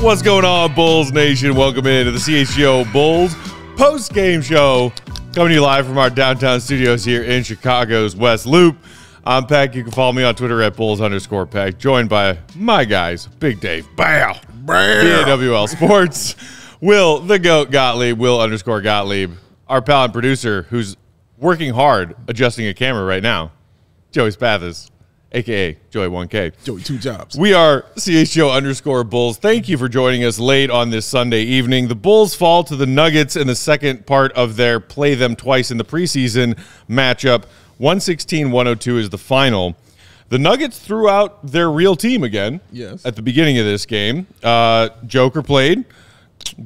What's going on, Bulls Nation? Welcome into the CHGO Bulls Postgame Show, coming to you live from our downtown studios here in Chicago's West Loop. I'm Peck. You can follow me on Twitter at Bulls_Peck, joined by my guys, Big Dave, Bow, DAWL Sports, Will, the GOAT Gottlieb, Will_Gottlieb, our pal and producer who's working hard adjusting a camera right now, Joey Spathis, a.k.a. Joey 1K. Joey, 2 jobs. We are CHGO_Bulls. Thank you for joining us late on this Sunday evening. The Bulls fall to the Nuggets in the second part of their play them twice in the preseason matchup. 116-102 is the final. The Nuggets threw out their real team again at the beginning of this game. Joker played.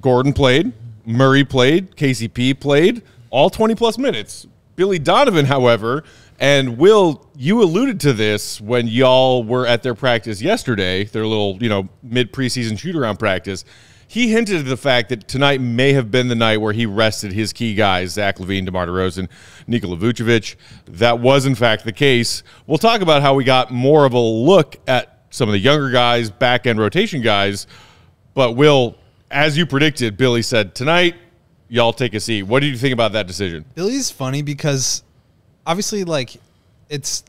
Gordon played. Murray played. KCP played. All 20-plus minutes. Billy Donovan, however, and Will, you alluded to this when y'all were at their practice yesterday, their little, mid-preseason shoot-around practice. He hinted at the fact that tonight may have been the night where he rested his key guys, Zach LaVine, DeMar DeRozan, Nikola Vucevic. That was, in fact, the case. We'll talk about how we got more of a look at some of the younger guys, back-end rotation guys. But, Will, as you predicted, Billy said, tonight, y'all take a seat. What do you think about that decision? Billy's funny because obviously, it's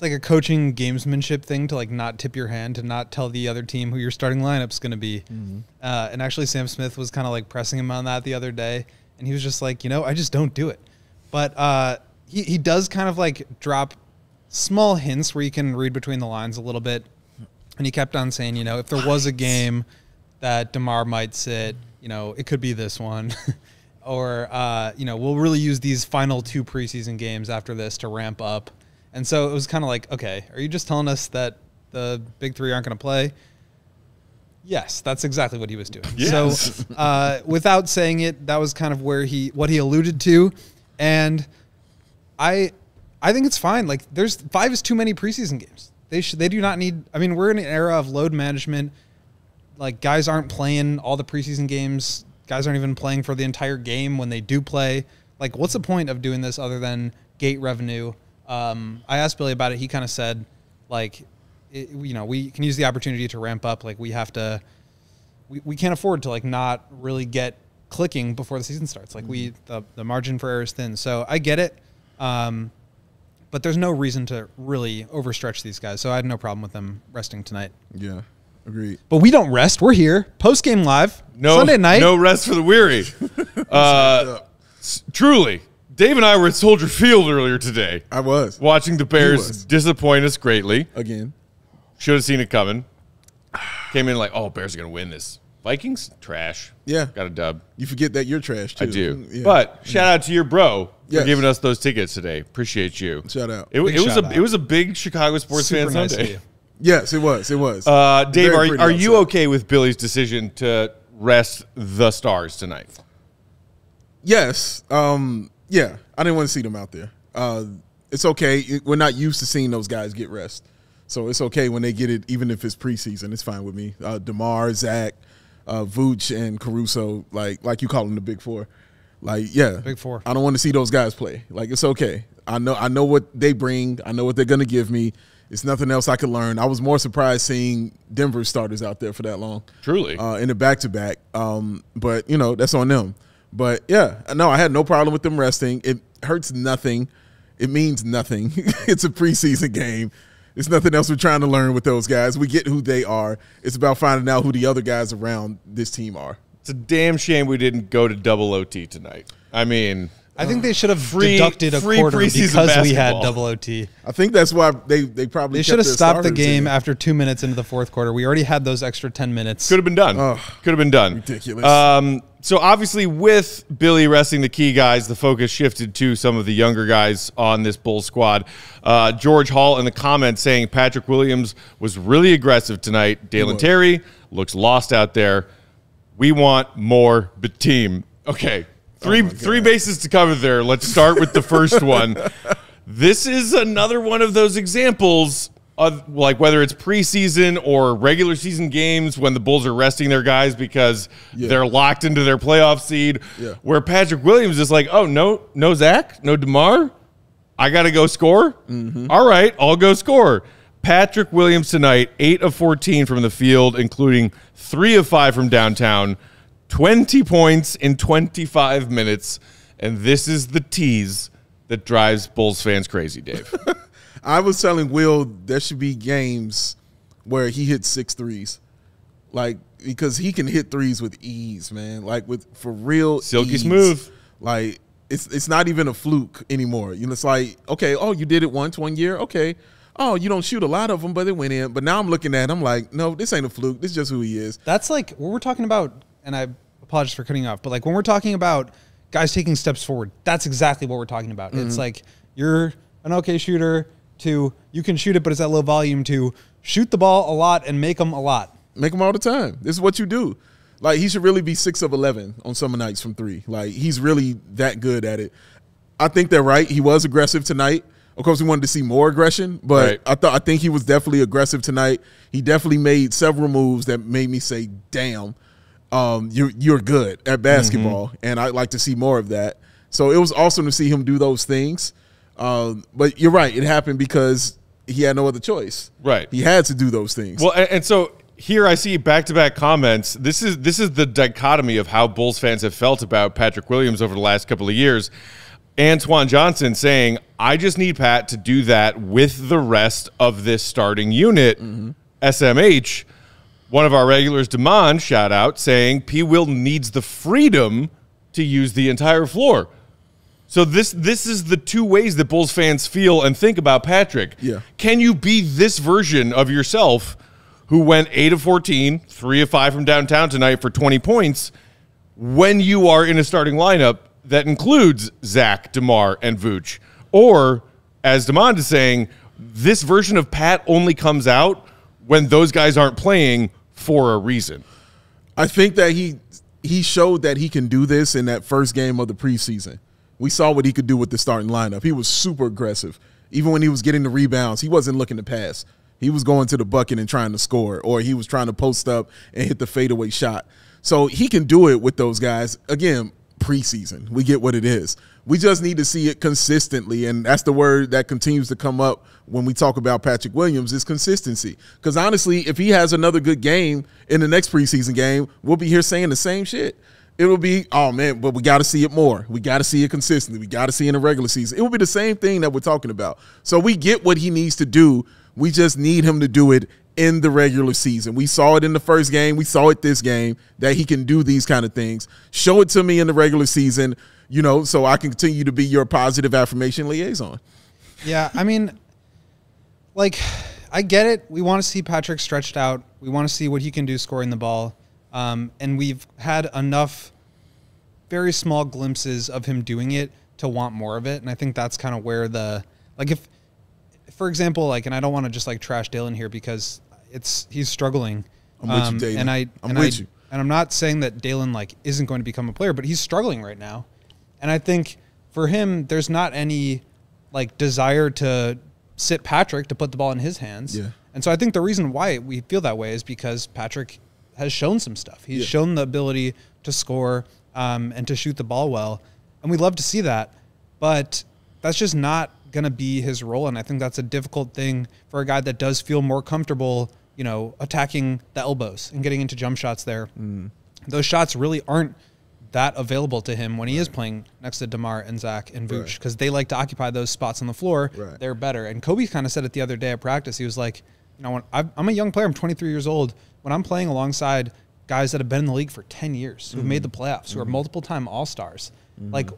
like a coaching gamesmanship thing to not tip your hand, to not tell the other team who your starting lineup's going to be. And actually, Sam Smith was kind of pressing him on that the other day, and he was just like, I just don't do it. But he does kind of drop small hints where you can read between the lines a little bit. And he kept on saying, if there was a game that DeMar might sit, it could be this one. Or, we'll really use these final 2 preseason games after this to ramp up. And so it was kind of okay, are you just telling us that the big 3 aren't going to play? Yes, that's exactly what he was doing. Yes. So without saying it, that was kind of what he alluded to. And I think it's fine. There's 5 is too many preseason games. They do not need, we're in an era of load management. Guys aren't playing all the preseason games. Guys aren't even playing for the entire game when they do play. What's the point of doing this other than gate revenue? I asked Billy about it. He kind of said, we can use the opportunity to ramp up. We have to, we can't afford to not really get clicking before the season starts. The margin for error is thin. So I get it. But there's no reason to really overstretch these guys. So I had no problem with them resting tonight. Yeah. Agreed. But we don't rest. We're here. Post-game live. Sunday night. No rest for the weary. Truly. Dave and I were at Soldier Field earlier today. I was. Watching the Bears disappoint us greatly. Again. Should have seen it coming. Came in Bears are going to win this. Vikings? Trash. Yeah. Got a dub. You forget that you're trash, too. I do. Yeah. But shout out to your bro for giving us those tickets today. Appreciate you. Shout out. It was a big Chicago sports fan Sunday. Yes, it was. It was. Dave, are you okay with Billy's decision to rest the Stars tonight? Yes. Yeah, I didn't want to see them out there. It's okay. We're not used to seeing those guys get rest. So it's okay when they get it, even if it's preseason. It's fine with me. DeMar, Zach, Vooch, and Caruso, like you call them the Big Four. Big Four. I don't want to see those guys play. It's okay. I know what they bring. I know what they're going to give me. It's nothing else I could learn. I was more surprised seeing Denver starters out there for that long. Truly. In the back-to-back. But, that's on them. But, yeah, no, I had no problem with them resting. It hurts nothing. It means nothing. It's a preseason game. There's nothing else we're trying to learn with those guys. We get who they are. It's about finding out who the other guys around this team are. It's a damn shame we didn't go to double OT tonight. I think they should have deducted a quarter because we had double OT. I think that's why they probably should have stopped the game after 2 minutes into the fourth quarter. We already had those extra 10 minutes. Could have been done. Could have been done. Ridiculous. So obviously with Billy resting the key guys, the focus shifted to some of the younger guys on this Bulls squad. George Hall in the comments saying Patrick Williams was really aggressive tonight. Dalen Terry looks lost out there. We want more team. Okay. Three bases to cover there. Let's start with the first one. This is another one of those examples of, like, whether it's preseason or regular season games when the Bulls are resting their guys because they're locked into their playoff seed, where Patrick Williams is like, oh, no Zach, no DeMar, I got to go score? All right, I'll go score. Patrick Williams tonight, 8 of 14 from the field, including 3 of 5 from downtown, 20 points in 25 minutes, and this is the tease that drives Bulls fans crazy, Dave. I was telling Will there should be games where he hits 6 threes, like, because he can hit threes with ease, man. Like, for real, silky ease. Smooth. Like, it's not even a fluke anymore. You know, it's like, okay, oh, you did it once one year, okay. Oh, you don't shoot a lot of them, but it went in. But now I'm looking at him like, no, this ain't a fluke. This is just who he is. That's like what we're talking about, and I apologize for cutting you off, but like when we're talking about guys taking steps forward, that's exactly what we're talking about. It's like you're an okay shooter to you can shoot it, but it's at low volume to shoot the ball a lot and make them a lot. Make them all the time. This is what you do. Like, he should really be 6 of 11 on summer nights from 3. Like, he's really that good at it. I think they're right. He was aggressive tonight. Of course, we wanted to see more aggression, but I think he was definitely aggressive tonight. He definitely made several moves that made me say, damn, you're good at basketball, and I'd like to see more of that. So it was awesome to see him do those things. But you're right. It happened because he had no other choice. Right. He had to do those things. Well, and so here I see back-to-back comments. This is the dichotomy of how Bulls fans have felt about Patrick Williams over the last couple of years. Antoine Johnson saying, I just need Pat to do that with the rest of this starting unit. SMH, one of our regulars, Damon, shout out, saying P. Will needs the freedom to use the entire floor. So this is the two ways that Bulls fans feel and think about Patrick. Yeah. Can you be this version of yourself who went 8 of 14, 3 of 5 from downtown tonight for 20 points when you are in a starting lineup that includes Zach, DeMar, and Vooch? Or, as Demond is saying, this version of Pat only comes out when those guys aren't playing for a reason. I think that he showed that he can do this in that first game of the preseason. We saw what he could do with the starting lineup. He was super aggressive. Even when he was getting the rebounds, he wasn't looking to pass. He was going to the bucket and trying to score, or he was trying to post up and hit the fadeaway shot. So he can do it with those guys. Again, preseason. We get what it is. We just need to see it consistently, and that's the word that continues to come up when we talk about Patrick Williams is consistency. Because honestly, if he has another good game in the next preseason game, we'll be here saying the same shit. It will be, oh, man, but we got to see it more. We got to see it consistently. We got to see it in the regular season. It will be the same thing that we're talking about. So we get what he needs to do. We just need him to do it in the regular season. We saw it in the first game. We saw it this game, that he can do these kind of things. Show it to me in the regular season, you know, so I can continue to be your positive affirmation liaison. Yeah, I mean, like, I get it. We want to see Patrick stretched out. We want to see what he can do scoring the ball. And we've had enough very small glimpses of him doing it to want more of it. And I think that's kind of where the, like, if, for example, like, and I don't want to just like trash Dalen here because he's struggling. I'm with you, Dalen. And I'm not saying that Dalen like isn't going to become a player, but he's struggling right now. And I think for him, there's not any like desire to sit Patrick to put the ball in his hands. Yeah. And so I think the reason why we feel that way is because Patrick has shown some stuff. He's shown the ability to score and to shoot the ball well. And we'd love to see that. But that's just not going to be his role. And I think that's a difficult thing for a guy that does feel more comfortable, you know, attacking the elbows and getting into jump shots there. Those shots really aren't that available to him when he is playing next to DeMar and Zach and Vooch because they like to occupy those spots on the floor. They're better. And Kobe kind of said it the other day at practice. He was like, you know, when I'm a young player. I'm 23 years old. When I'm playing alongside guys that have been in the league for 10 years, who've made the playoffs, who are multiple-time All-Stars, like,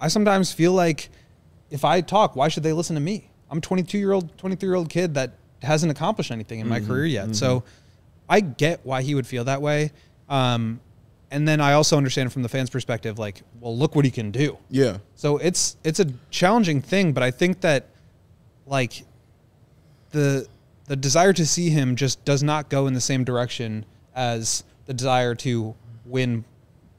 I sometimes feel like if I talk, why should they listen to me? I'm a 23-year-old kid that hasn't accomplished anything in my career yet. So I get why he would feel that way. And then I also understand from the fans' perspective, like, well, look what he can do. Yeah. So it's a challenging thing, but I think that, like, the desire to see him just does not go in the same direction as the desire to win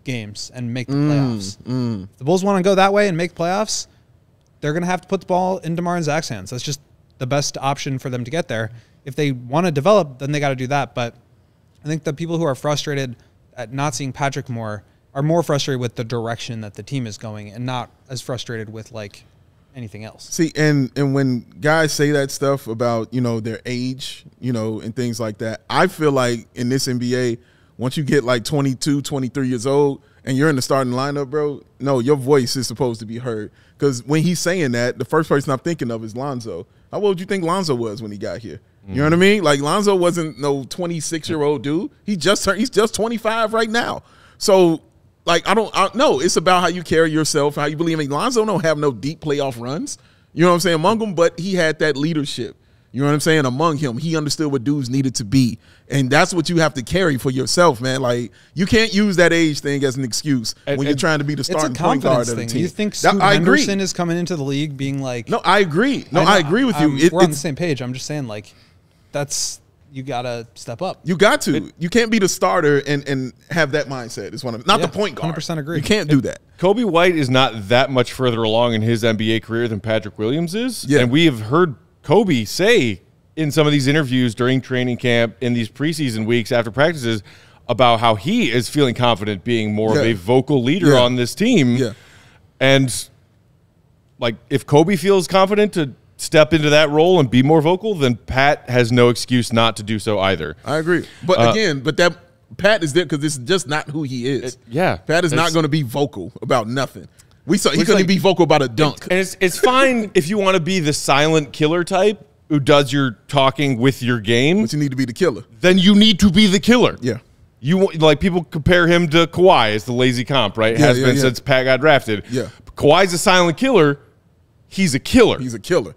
games and make the playoffs. If the Bulls want to go that way and make playoffs, they're going to have to put the ball in DeMar and Zach's hands. That's just the best option for them to get there. If they want to develop, then they got to do that. But I think the people who are frustrated at not seeing Patrick more are more frustrated with the direction that the team is going and not as frustrated with, like, anything else. See, and when guys say that stuff about, their age, and things like that, I feel like in this NBA, once you get like 22, 23 years old and you're in the starting lineup, bro, no, your voice is supposed to be heard. Because when he's saying that, the first person I'm thinking of is Lonzo. How old do you think Lonzo was when he got here? You know what I mean? Like, Lonzo wasn't no 26-year-old dude. He's just 25 right now. So, like, I don't know. It's about how you carry yourself, how you believe. I mean, Lonzo don't have no deep playoff runs. You know what I'm saying? Among them, but he had that leadership. You know what I'm saying? Among him, he understood what dudes needed to be. And that's what you have to carry for yourself, man. Like, you can't use that age thing as an excuse when you're trying to be the starting point guard of the team. You think Scoot Henderson is coming into the league being like... No, I agree. No, I agree with you. We're on the same page. I'm just saying, like, you got to step up. You got to. You can't be the starter and have that mindset. Is not the point guard. 100% agree. You can't do that. Coby White is not that much further along in his NBA career than Patrick Williams is. Yeah. And we have heard Coby say in some of these interviews during training camp, in these preseason weeks after practices, about how he is feeling confident being more of a vocal leader on this team. Yeah. And, like, if Coby feels confident to step into that role and be more vocal, then Pat has no excuse not to do so either. I agree. But again, that Pat is there because this is just not who he is. Pat is not going to be vocal about nothing. He couldn't be vocal about a dunk. And it's fine if you want to be the silent killer type who does your talking with your game. But you need to be the killer. Then you need to be the killer. Yeah. Like, people compare him to Kawhi as the lazy comp, right? Has been since Pat got drafted. Yeah. But Kawhi's a silent killer. He's a killer. He's a killer.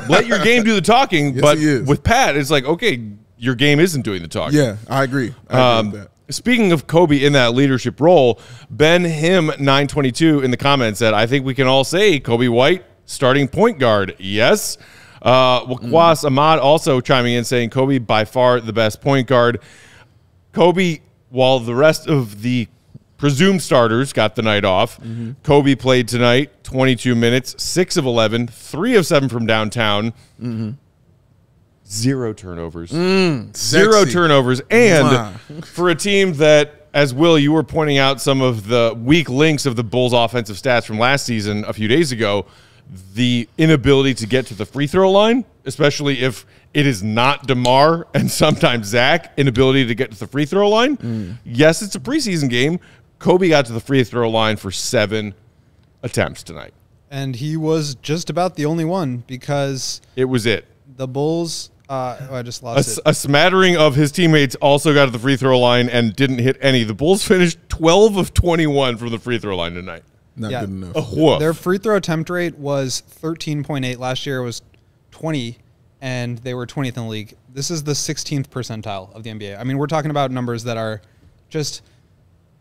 Let your game do the talking, yes, but with Pat, it's like, okay, your game isn't doing the talking. Yeah, I agree. I agree with that. Speaking of Coby in that leadership role, Ben Him 922 in the comments said, I think we can all say Coby White, starting point guard. Yes. Wakwas Ahmad also chiming in saying Coby by far the best point guard. Coby, while the rest of the presumed starters got the night off, Coby played tonight, 22 minutes, 6 of 11, 3 of 7 from downtown, 0 turnovers. 0 turnovers. And for a team that, as Will, you were pointing out some of the weak links of the Bulls' offensive stats from last season a few days ago, the inability to get to the free throw line, especially if it is not DeMar and sometimes Zach, inability to get to the free throw line. Yes, it's a preseason game. Coby got to the free throw line for 7 attempts tonight. And he was just about the only one because... It was it. The Bulls... I just lost it. A smattering of his teammates also got to the free throw line and didn't hit any. The Bulls finished 12 of 21 from the free throw line tonight. Not good enough. Their free throw attempt rate was 13.8. Last year it was 20, and they were 20th in the league. This is the 16th percentile of the NBA. I mean, we're talking about numbers that are just...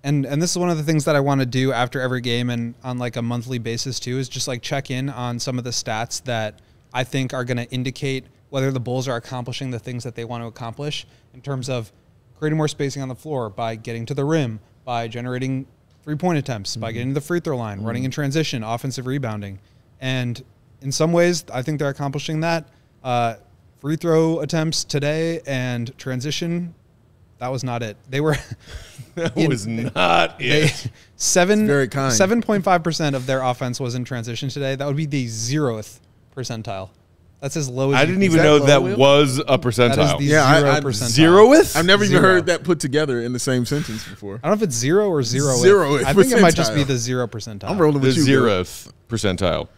And this is one of the things that I want to do after every game and on like a monthly basis too, is just like check in on some of the stats that I think are going to indicate whether the Bulls are accomplishing the things that they want to accomplish in terms of creating more spacing on the floor by getting to the rim, by generating three-point attempts, by getting to the free throw line, running in transition, offensive rebounding. And in some ways, I think they're accomplishing that. Free throw attempts today and transition, that was not it. They were that was not it. 7.5% of their offense was in transition today. That would be the 0th percentile. That's as low as I didn't even know that was a percentile. That is the 0th percentile. 0th? I've never even heard that put together in the same sentence before. I don't know if it's 0 or 0th. 0th I think it might just be the 0 percentile. I'm rolling with the you. 0th percentile.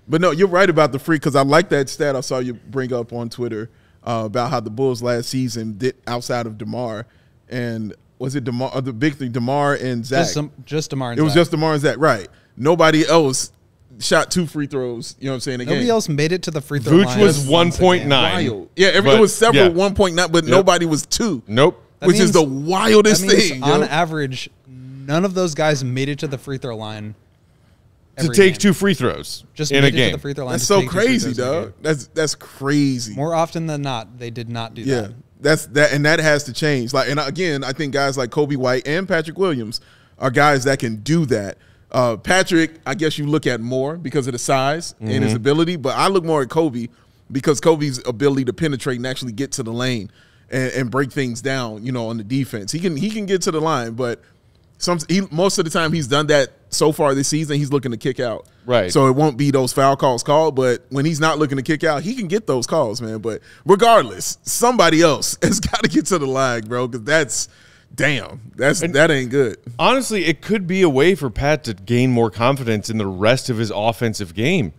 But no, you're right about the free, because I like that stat I saw you bring up on Twitter about how the Bulls last season did outside of DeMar. And was it DeMar, the big thing, DeMar and Zach? Just DeMar and Zach. It was just DeMar and Zach, right. Nobody else shot 2 free throws. You know what I'm saying? Nobody else made it to the free throw Vooch line. was 1.9. Yeah, it was several 1.9, but nobody was 2. Nope. Which is the wildest thing. On average, none of those guys made it to the free throw line to take 2 free throws just in made a it game. to the free throw line. That's so crazy, dog. That's crazy. More often than not, they did not do that. That's that, and that has to change. Like, and again, I think guys like Coby White and Patrick Williams are guys that can do that. Patrick, I guess you look at more because of the size and his ability, but I look more at Coby because Kobe's ability to penetrate and actually get to the lane and break things down, you know, on the defense. He can get to the line, but most of the time he's done that so far this season. He's looking to kick out, right? So it won't be those foul calls called. But when he's not looking to kick out, he can get those calls, man. But regardless, somebody else has got to get to the line, bro, because that ain't good. Honestly, it could be a way for Pat to gain more confidence in the rest of his offensive game.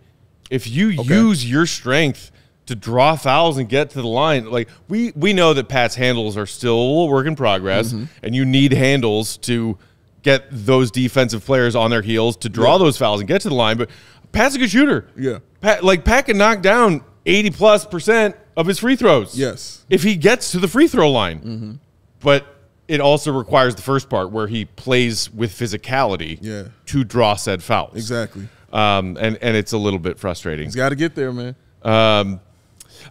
If you use your strength to draw fouls and get to the line, like we know that Pat's handles are still a work in progress, and you need handles to get those defensive players on their heels to draw those fouls and get to the line. But Pat's a good shooter. Yeah, Pat can knock down 80+% of his free throws. Yes, if he gets to the free throw line. But it also requires the first part where he plays with physicality to draw said fouls. Exactly. And it's a little bit frustrating. He's got to get there, man.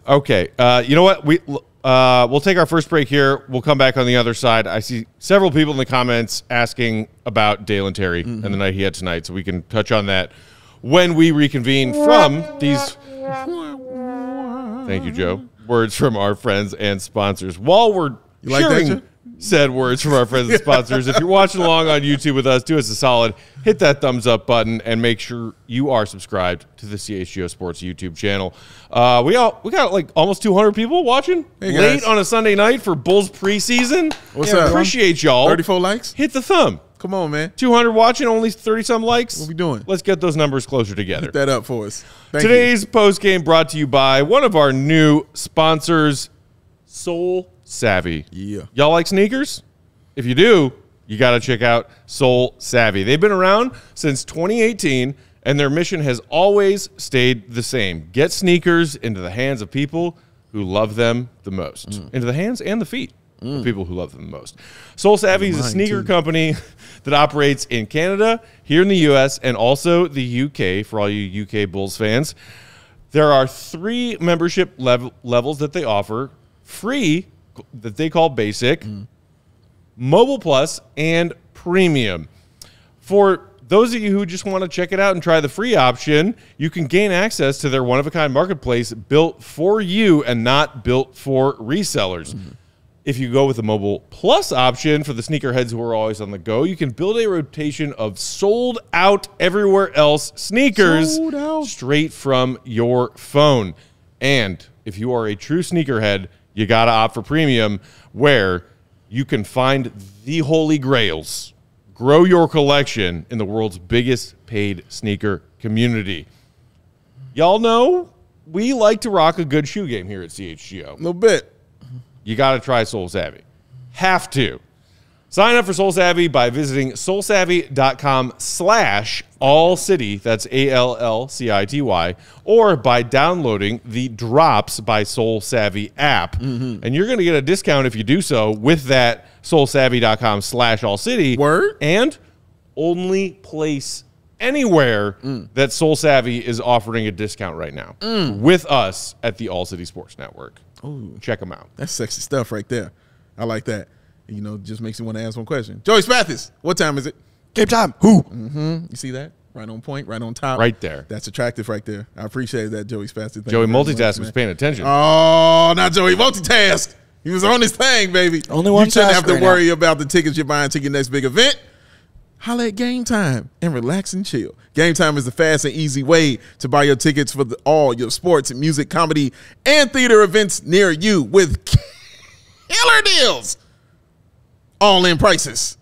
Okay. You know what? We'll take our first break here. We'll come back on the other side. I see several people in the comments asking about Dalen Terry and the night he had tonight, so we can touch on that when we reconvene from these. Thank you, Joe. Words from our friends and sponsors. While we're sharing said words from our friends and sponsors, if you're watching along on YouTube with us, do us a solid, hit that thumbs up button, and make sure you are subscribed to the CHGO Sports YouTube channel. We got like almost 200 people watching late on a Sunday night for Bulls preseason. What's up? Appreciate y'all. 34 likes? Hit the thumb. Come on, man. 200 watching, only 30-some likes. What we doing? Let's get those numbers closer together. Hit that up for us. Today's post game brought to you by one of our new sponsors, Soul Savvy. Yeah. Y'all like sneakers? If you do, you got to check out Soul Savvy. They've been around since 2018, and their mission has always stayed the same. Get sneakers into the hands of people who love them the most. Into the hands and the feet of people who love them the most. Soul Savvy is a sneaker company that operates in Canada, here in the U.S., and also the UK for all you UK Bulls fans. There are 3 membership levels that they offer. Free, that they call Basic, Mobile Plus, and Premium. For those of you who just want to check it out and try the free option, you can gain access to their one-of-a-kind marketplace built for you and not built for resellers. If you go with the Mobile Plus option for the sneakerheads who are always on the go, you can build a rotation of sold-out everywhere else sneakers straight from your phone. And if you are a true sneakerhead, you got to opt for Premium, where you can find the holy grails. Grow your collection in the world's biggest paid sneaker community. Y'all know we like to rock a good shoe game here at CHGO. A little bit. You got to try Soul Savvy. Have to. Sign up for Soul Savvy by visiting soulsavvy.com/ALLCITY, that's ALLCITY, or by downloading the Drops by Soul Savvy app. And you're going to get a discount if you do so with that soulsavvy.com/ALLCITY. Word. And only place anywhere that Soul Savvy is offering a discount right now with us at the All City Sports Network. Ooh, check them out. That's sexy stuff right there. I like that. You know, just makes me want to ask one question. Joey Spathis, what time is it? Game time. Who? You see that? Right on point, right on top. Right there. That's attractive right there. I appreciate that, Joey Spathis. Joey multitask was paying attention. Oh, not Joey multitask. He was on his thing, baby. Only one You shouldn't task have to right worry about the tickets you're buying to your next big event. Holla at Game Time and relax and chill. Game Time is the fast and easy way to buy your tickets for all your sports and music, comedy, and theater events near you with killer deals. All-in prices,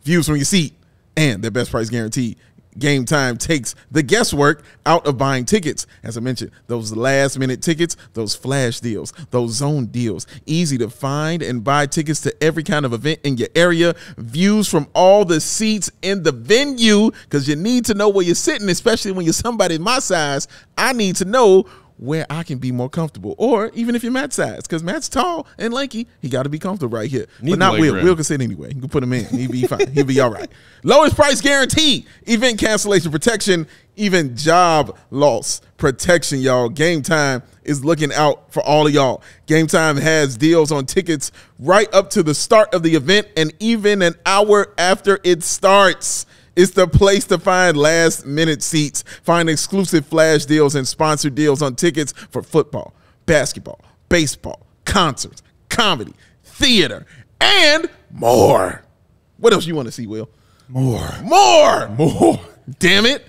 views from your seat, and their best price guarantee. Game Time takes the guesswork out of buying tickets. As I mentioned, those last-minute tickets, those flash deals, those zone deals, easy to find and buy tickets to every kind of event in your area, views from all the seats in the venue, because you need to know where you're sitting, especially when you're somebody my size. I need to know where I can be more comfortable, or even if you're Matt's size, because Matt's tall and lanky, he got to be comfortable right here. But not Will. Will can sit anyway. You can put him in. He'll be fine. He'll be all right. Lowest price guarantee, event cancellation protection, even job loss protection, y'all. Game Time is looking out for all of y'all. Game Time has deals on tickets right up to the start of the event and even an hour after it starts. It's the place to find last-minute seats, find exclusive flash deals and sponsored deals on tickets for football, basketball, baseball, concerts, comedy, theater, and more. What else you want to see, Will? More. Damn it.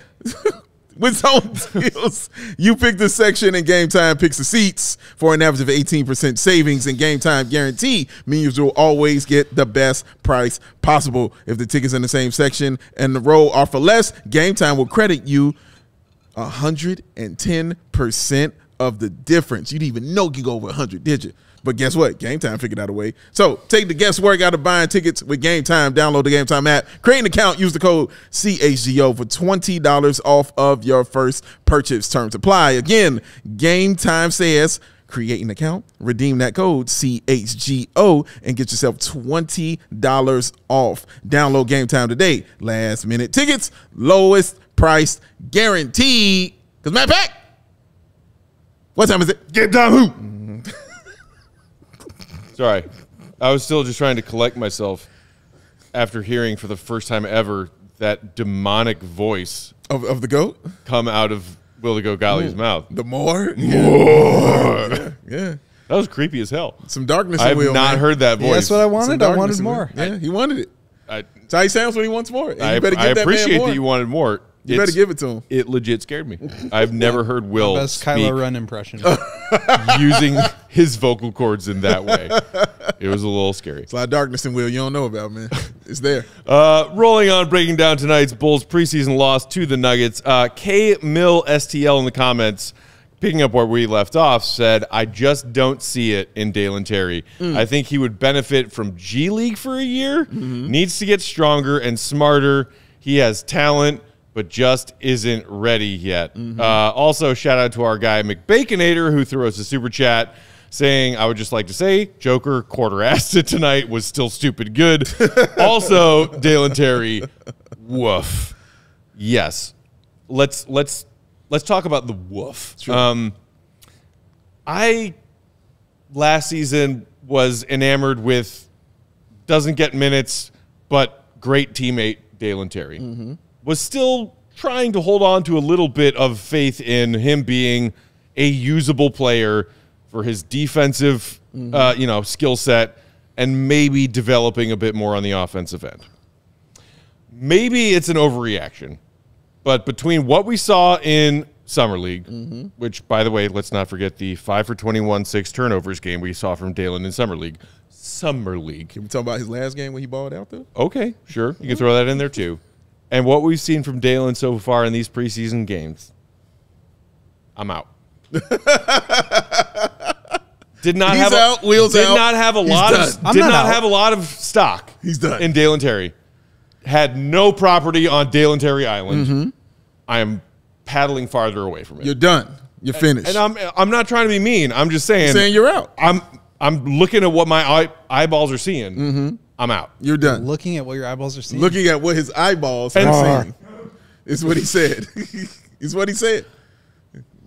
With zone deals, you pick the section and Game Time picks the seats for an average of 18% savings, and Game Time guarantee means you'll always get the best price possible. If the tickets in the same section and the row are for less, Game Time will credit you 110% of the difference. You didn't even know you could go over 100, did you? But guess what? Game Time figured out a way. So take the guesswork out of buying tickets with Game Time. Download the Game Time app. Create an account. Use the code CHGO for $20 off of your first purchase. Terms apply. Again, Game Time says create an account, redeem that code CHGO, and get yourself $20 off. Download Game Time today. Last minute tickets, lowest price guaranteed. Because Matt Pack, what time is it? Game Time who? Sorry, I was still just trying to collect myself after hearing for the first time ever that demonic voice of the GOAT come out of Will the Goat Golly's mouth. The more? Yeah. That was creepy as hell. Some darkness. I have not heard that voice. Yeah, that's what I wanted. I wanted more. Yeah, he wanted it. That's how he sounds when he wants more. And I you better give that appreciate man more. that you wanted more. You better give it to him. It legit scared me. I've never heard Will Best speak Kylo Ren impression. using his vocal cords in that way. It was a little scary. It's a lot of darkness in Will you don't know about, man. It's there. Rolling on, breaking down tonight's Bulls preseason loss to the Nuggets. K-Mill STL in the comments, picking up where we left off, said, I just don't see it in Dalen Terry. I think he would benefit from G League for a year. Needs to get stronger and smarter. He has talent, but just isn't ready yet. Also, shout out to our guy McBaconator, who threw us a super chat saying, I would just like to say, Joker quarter-assed it tonight, was still stupid good. Also, Dalen Terry, woof. Yes. Let's talk about the woof. Sure. I last season was enamored with doesn't get minutes, but great teammate Dalen Terry. Was still trying to hold on to a little bit of faith in him being a usable player for his defensive, skill set, and maybe developing a bit more on the offensive end. Maybe it's an overreaction, but between what we saw in Summer League, which, by the way, let's not forget the 5 for 21, 6 turnovers game we saw from Dalen in Summer League. Summer League. Can we talk about his last game when he balled out, though? Okay, sure. You can throw that in there, too. And what we've seen from Dalen so far in these preseason games, I'm out. Did not He's have out. Wheels did out. not have a He's lot done. of did not have a lot of stock. He's done. In Dalen Terry. Had no property on Dalen Terry Island. I am paddling farther away from it. You're done. You're finished. And I'm not trying to be mean. I'm just saying you're out. I'm looking at what my eyeballs are seeing. I'm out. You're done. Looking at what your eyeballs are seeing. Looking at what his eyeballs are seeing is what he said. Is what he said.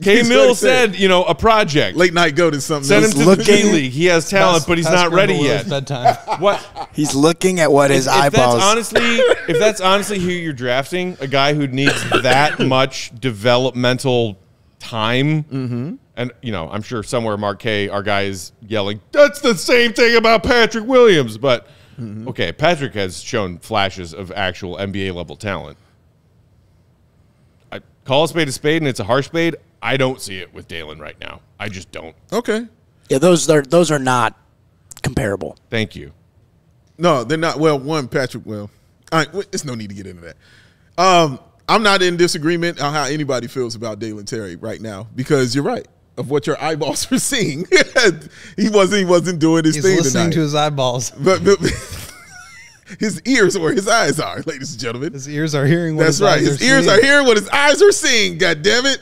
K-Mill said, a project. Late night goat is something. Send him to the G League. He has talent, but he's not ready yet. Bedtime. What? He's looking at what his eyeballs. If that's honestly who you're drafting, a guy who needs that much developmental time, and I'm sure somewhere Mark K, our guy, is yelling, "That's the same thing about Patrick Williams." But okay, Patrick has shown flashes of actual NBA level talent. I call a spade, and it's a harsh spade. I don't see it with Dalen right now. I just don't. Okay. Yeah, those are not comparable. Thank you. No, they're not. Well, Patrick, all right, there's no need to get into that. I'm not in disagreement on how anybody feels about Dalen Terry right now, because you're right. Of what your eyeballs are seeing, he wasn't doing his thing listening tonight. to his eyeballs, but his ears are where his eyes are, ladies and gentlemen. His ears are hearing what That's right. His ears are hearing what his eyes are seeing. God damn it!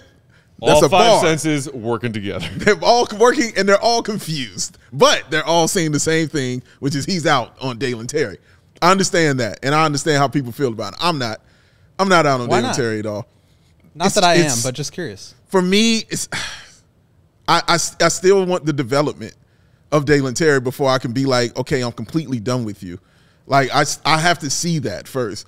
That's all a 5 bar. senses working together. They're all working and they're all confused, but they're all saying the same thing, which is he's out on Dalen Terry. I understand that, and I understand how people feel about it. I'm not out on Dalen Terry at all. Not that I am, but just curious. For me, it's I still want the development of Dalen Terry before I can be like, okay, I'm completely done with you. Like, I have to see that first.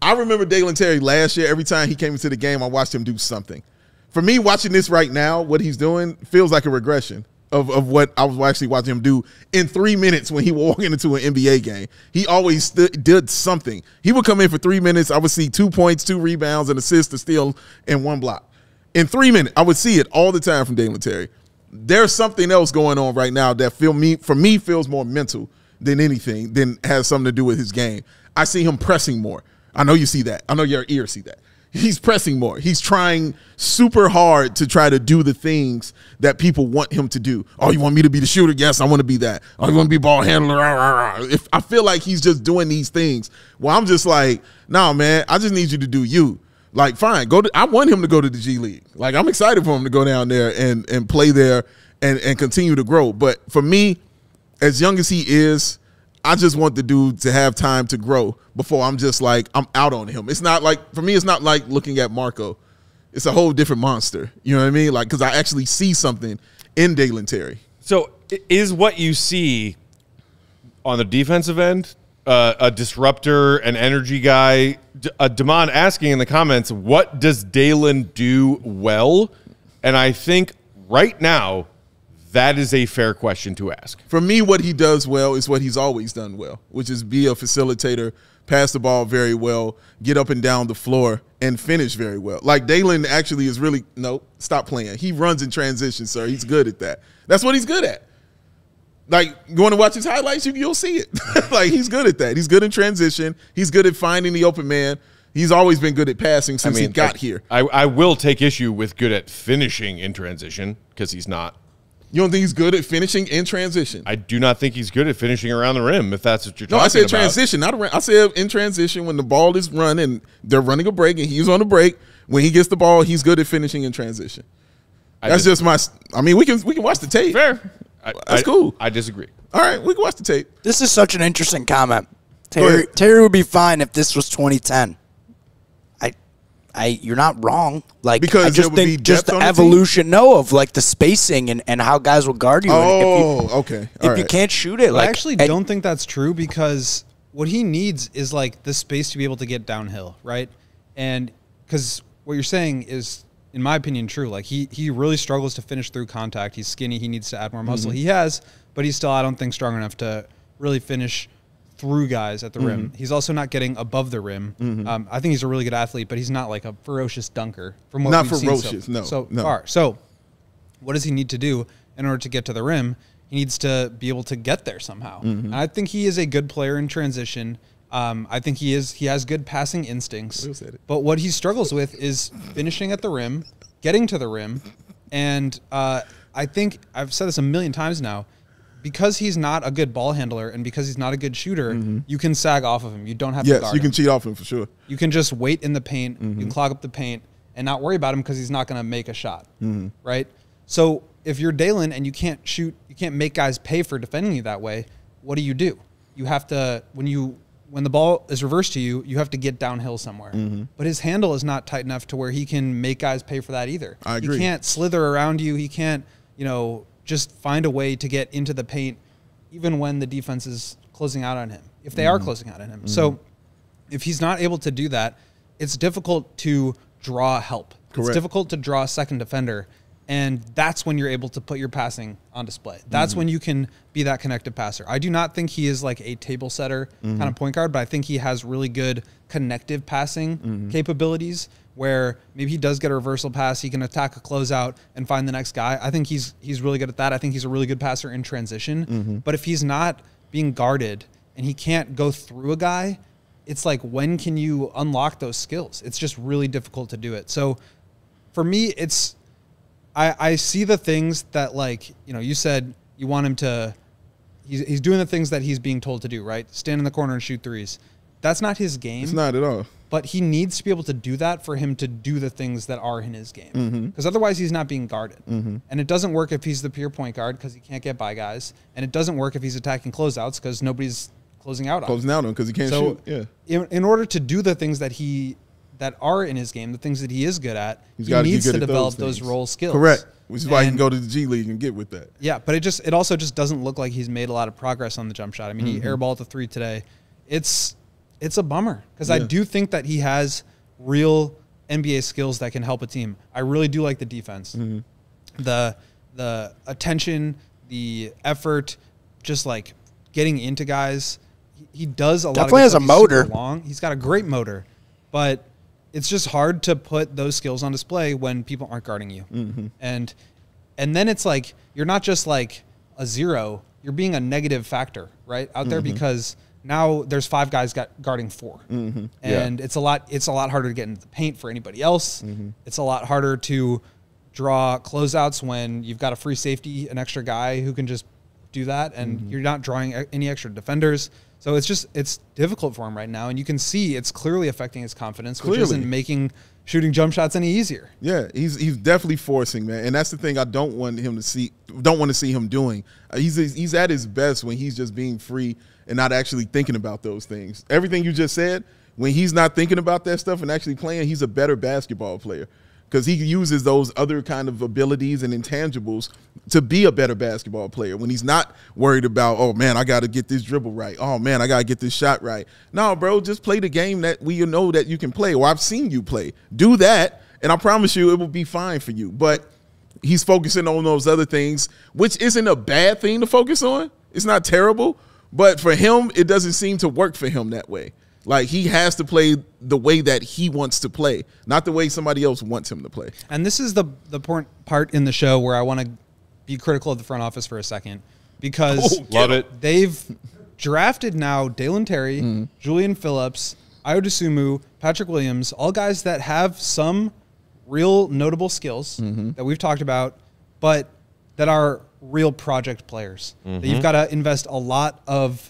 I remember Dalen Terry last year. Every time he came into the game, I watched him do something. For me, watching this right now, what he's doing feels like a regression of what I was actually watching him do in 3 minutes when he was walking into an NBA game. He always did something. He would come in for 3 minutes. I would see 2 points, 2 rebounds, an assist, a steal, and 1 block. In 3 minutes, I would see it all the time from Dalen Terry. There's something else going on right now that for me feels more mental than anything, than has something to do with his game. I see him pressing more. I know you see that. I know your ears see that. He's pressing more. He's trying super hard to try to do the things that people want him to do. Oh, you want me to be the shooter? Yes, I want to be that. Oh, you want to be ball handler? If I feel like he's just doing these things, well, I'm just like, nah, man, I just need you to do you. Like, fine, I want him to go to the G League. Like, I'm excited for him to go down there and play there and continue to grow. But for me, as young as he is, I just want the dude to have time to grow before I'm just like, I'm out on him. It's not like, for me, it's not like looking at Marco. It's a whole different monster. You know what I mean? Like, because I actually see something in Dalen Terry. So is what you see on the defensive end a disruptor, an energy guy? Damon asking in the comments, what does Dalen do well? And I think right now, that is a fair question to ask. For me, what he does well is what he's always done well, which is be a facilitator, pass the ball very well, get up and down the floor, and finish very well. Like, Dalen actually is really, no, stop playing. He runs in transition, sir. He's good at that. That's what he's good at. Like, you want to watch his highlights, you'll see it. Like, he's good at that. He's good in transition. He's good at finding the open man. He's always been good at passing since he got here. I will take issue with good at finishing in transition, because he's not. You don't think he's good at finishing in transition? I do not think he's good at finishing around the rim, if that's what you're talking about. No, I said transition, not around. I said in transition when the ball is run and they're running a break and he's on the break. When he gets the ball, he's good at finishing in transition. That's just my – I mean, we can watch the tape. Fair. That's cool. I disagree. All right, we can watch the tape. This is such an interesting comment. Terry would be fine if this was 2010. You're not wrong. Like, because I just think just the evolution, of like the spacing and how guys will guard you. Oh, okay. If you can't shoot it, I actually don't think that's true, because what he needs is like the space to be able to get downhill, right? And because what you're saying is, in my opinion, true. Like, he really struggles to finish through contact. He's skinny. He needs to add more muscle. He has, but he's still, I don't think, strong enough to really finish through guys at the rim. He's also not getting above the rim. I think he's a really good athlete, but he's not like a ferocious dunker. From what we've seen so far. So what does he need to do in order to get to the rim? He needs to be able to get there somehow. And I think he is a good player in transition. I think he has good passing instincts. But what he struggles with is finishing at the rim, getting to the rim, and I think I've said this a million times now. Because he's not a good ball handler and because he's not a good shooter, you can sag off of him. You don't have to guard him. Yes, you can cheat off him for sure. You can just wait in the paint, you can clog up the paint, and not worry about him because he's not going to make a shot, right? So if you're Dalen and you can't shoot, you can't make guys pay for defending you that way, what do? You have to, when the ball is reversed to you, you have to get downhill somewhere. But his handle is not tight enough to where he can make guys pay for that either. I agree. He can't slither around you. He can't, just find a way to get into the paint even when the defense is closing out on him, if they are closing out on him. So if he's not able to do that, it's difficult to draw help. Correct. It's difficult to draw a second defender, and that's when you're able to put your passing on display. That's when you can be that connected passer. I do not think he is like a table setter kind of point guard, but I think he has really good connective passing capabilities where maybe he does get a reversal pass, he can attack a closeout and find the next guy. I think he's really good at that. I think he's a really good passer in transition. But if he's not being guarded and he can't go through a guy, it's like, when can you unlock those skills? It's just really difficult to do it. So for me, it's, I see the things that, like, you know, you said you want him to, he's doing the things that he's being told to do, right? Stand in the corner and shoot threes. That's not his game. It's not at all. But he needs to be able to do that for him to do the things that are in his game. Because otherwise he's not being guarded. And it doesn't work if he's the pure point guard because he can't get by guys. And it doesn't work if he's attacking closeouts because nobody's closing out on him. Closing out on him because he can't shoot. Yeah. In order to do the things that are in his game, the things that he is good at, he needs to develop those role skills. Correct. Which is why he can go to the G League and get with that. Yeah, but it also just doesn't look like he's made a lot of progress on the jump shot. I mean, he airballed the 3 today. It's a bummer because I do think that he has real NBA skills that can help a team. I really do like the defense. The attention, the effort, just like getting into guys. He does a lot of definitely has a motor. Long. He's got a great motor, but it's just hard to put those skills on display when people aren't guarding you. And then it's like, you're not just like a 0, you're being a negative factor right out there because now there's 5 guys guarding 4. And it's a lot harder to get into the paint for anybody else. It's a lot harder to draw closeouts when you've got a free safety, an extra guy who can just do that, and you're not drawing any extra defenders. So it's difficult for him right now, and you can see it's clearly affecting his confidence, which isn't making shooting jump shots any easier. Yeah, he's definitely forcing, man, and that's the thing I don't want to see him doing. He's at his best when he's just being free and not actually thinking about those things. Everything you just said, when he's not thinking about that stuff and actually playing, he's a better basketball player because he uses those other kind of abilities and intangibles to be a better basketball player when he's not worried about, oh, man, I got to get this dribble right. Oh, man, I got to get this shot right. No, bro, just play the game that we know that you can play, or I've seen you play. Do that, and I promise you it will be fine for you. But he's focusing on those other things, which isn't a bad thing to focus on. It's not terrible. But for him, it doesn't seem to work for him that way. Like, he has to play the way that he wants to play, not the way somebody else wants him to play. And this is the part in the show where I want to be critical of the front office for a second, because love it. They've drafted now Dalen Terry, Julian Phillips, Ayo Dosunmu, Patrick Williams, all guys that have some real notable skills that we've talked about, but that are real project players that you've got to invest a lot of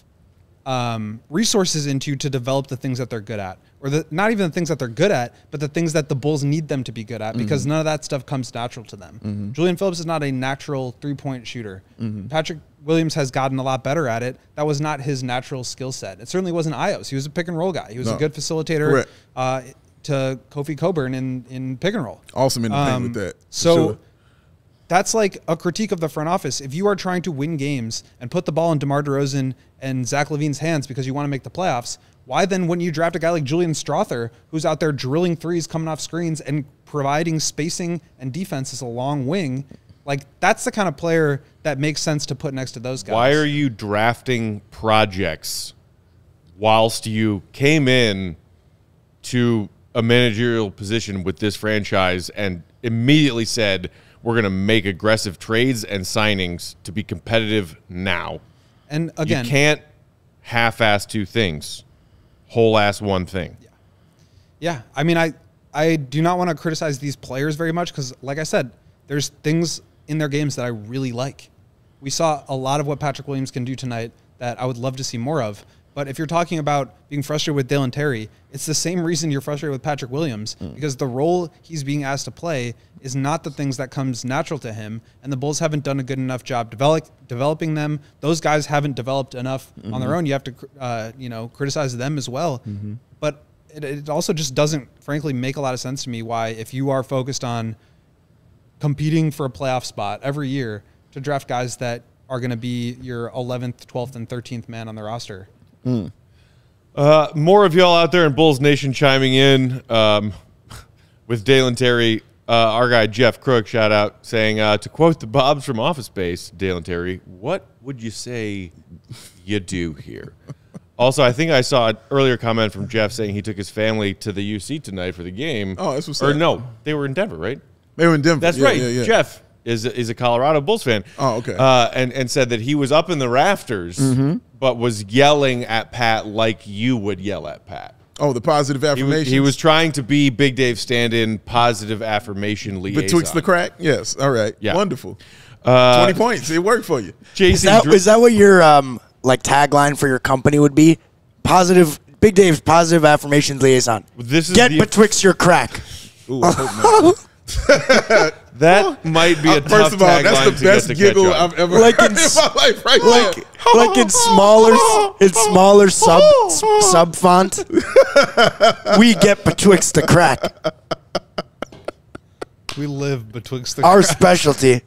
resources into to develop the things that they're good at, or not even the things that they're good at, but the things that the Bulls need them to be good at, because none of that stuff comes natural to them. Julian Phillips is not a natural 3-point shooter. Patrick Williams has gotten a lot better at it. That was not his natural skill set. It certainly wasn't Ayo's. He was a pick and roll guy. He was a good facilitator to Kofi Coburn in pick and roll. Awesome in the paint with that. So that's like a critique of the front office. If you are trying to win games and put the ball in DeMar DeRozan and Zach LaVine's hands because you want to make the playoffs, why then wouldn't you draft a guy like Julian Strother, who's out there drilling threes, coming off screens, and providing spacing and defense as a long wing? Like, that's the kind of player that makes sense to put next to those guys. Why are you drafting projects whilst you came in to a managerial position with this franchise and immediately said, we're going to make aggressive trades and signings to be competitive now? And again, you can't half-ass 2 things, whole-ass one thing. Yeah. I mean, I do not want to criticize these players very much because, like I said, there's things in their games that I really like. We saw a lot of what Patrick Williams can do tonight that I would love to see more of. But if you're talking about being frustrated with Dalen Terry, it's the same reason you're frustrated with Patrick Williams, because the role he's being asked to play is not the things that comes natural to him, and the Bulls haven't done a good enough job developing them. Those guys haven't developed enough on their own. You have to criticize them as well. But it also just doesn't, frankly, make a lot of sense to me why, if you are focused on competing for a playoff spot every year, to draft guys that are going to be your 11th, 12th, and 13th man on the roster. More of y'all out there in Bulls Nation chiming in with Dalen Terry. Our guy Jeff Crook, shout out, saying, to quote the Bobs from Office Space, Dalen Terry, what would you say you do here? Also, I think I saw an earlier comment from Jeff saying he took his family to the UC tonight for the game. Oh, that's what's Or up. no, they were in Denver, right? They were in Denver. That's Yeah, right. yeah, yeah. Jeff, is a Colorado Bulls fan. Oh, okay. And said that he was up in the rafters, but was yelling at Pat like you would yell at Pat. Oh, the positive affirmation. He was trying to be Big Dave stand-in, positive affirmation liaison. Betwixt the crack? Yes. All right. Yeah. Wonderful. 20 points. It worked for you. Is that what your like tagline for your company would be? Positive, Big Dave's positive affirmations liaison. Get betwixt your crack. Ooh, I hope not. That might be a tough First of all, that's tagline the best giggle I've ever heard in my life. Right like in smaller sub font. We get betwixt the crack. We live betwixt the Our crack. specialty.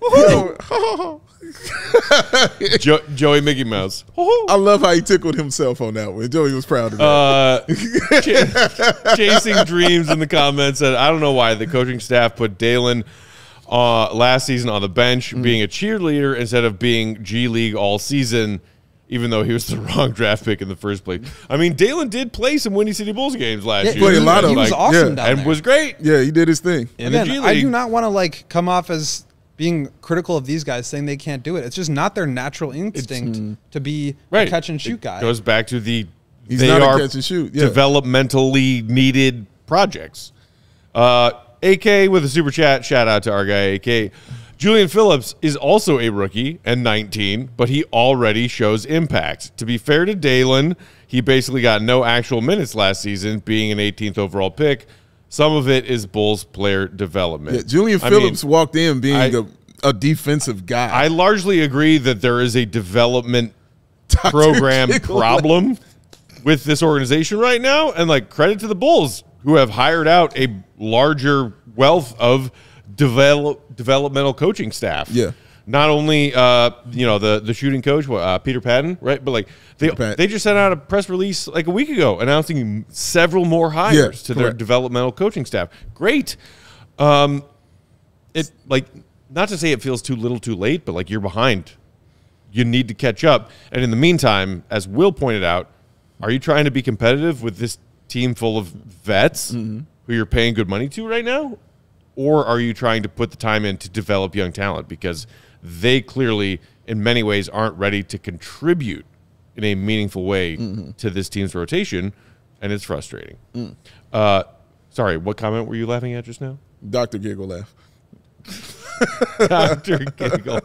Joey Mickey Mouse. I love how he tickled himself on that one. Joey was proud of that. Chasing Dreams in the comments said, I don't know why the coaching staff put Dalen last season on the bench being a cheerleader instead of being G League all season, even though he was the wrong draft pick in the first place. I mean, Dalen did play some Windy City Bulls games last year. Played a lot of He was awesome down and there. was great. Yeah, he did his thing. In the G Again, League. I do not want to like come off as being critical of these guys, saying they can't do it. It's just not their natural instinct to be a catch and shoot guy. It goes back to they not a are catch and shoot. Yeah. developmentally needed projects. AK with a super chat. Shout out to our guy AK. Julian Phillips is also a rookie and 19, but he already shows impact. To be fair to Dalen, he basically got no actual minutes last season, being an 18th overall pick. Some of it is Bulls player development. Yeah, Julian Phillips walked in being a defensive guy. I largely agree that there is a development program problem with this organization right now, and like credit to the Bulls who have hired out a larger wealth of developmental coaching staff. Yeah. Not only the shooting coach Peter Patton, right? But like they just sent out a press release like a week ago announcing several more hires to their developmental coaching staff. Great. It like not to say it feels too little too late, but like you're behind. You need to catch up. And in the meantime, as Will pointed out, are you trying to be competitive with this team full of vets who you're paying good money to right now? Or are you trying to put the time in to develop young talent? Because they clearly, in many ways, aren't ready to contribute in a meaningful way to this team's rotation, and it's frustrating. Sorry, what comment were you laughing at just now? Dr. Giggle laugh. Dr. Giggle.